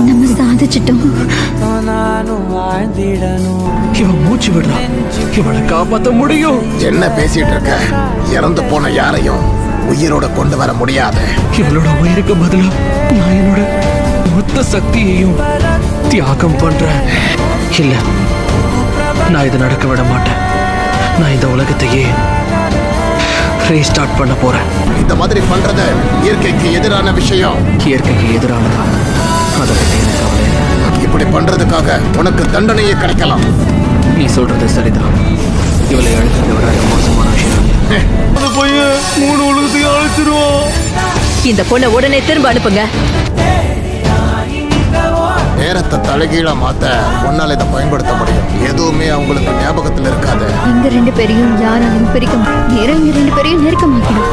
நம்ம சாதிச்சிட்டோம். இவன் மூச்சு விடுறான். இவனை காப்பாத்த முடியும். என்ன பேசிட்டு இருக்க? இறந்து போன யாரையும் உயிரோட கொண்டு வர முடியாது. இவளோட உயிருக்கு பதிலா நான் என்னோட மொத்த சக்தியையும் தியாகம் பண்றேன். இல்ல, நான் இதை நடக்க விட மாட்டேன். நான் இந்த உலகத்தையே ரீஸ்டார்ட் பண்ண போறேன். இந்த மாதிரி பண்றது இயற்கைக்கு எதிரான விஷயம். இயற்கைக்கு எதிரானதா? அதை பத்தி எனக்கு கவலை இல்லை. இப்படி பண்றதுக்காக உனக்கு தண்டனையே கிடைக்கலாம். நீ சொல்றது சரிதான். இவளை அழைக்கிறத விட மோசமான விஷயம் இல்லை. அந்த பையன் 3 உலகத்தையும் அழைச்சிருவான். இந்த பொண்ணை உடனே திரும்ப அனுப்புங்க. நேரத்தை தலைகீழா மாத்த உன்னால இதை பயன்படுத்த முடியும். எதுவுமே அவங்களுக்கு ஞாபகத்துல இருக்காது. எங்க 2 பேரையும் யாராலையும் பிரிக்க நேரம் 2 பேரையும் நெருக்கமாக்கணும்.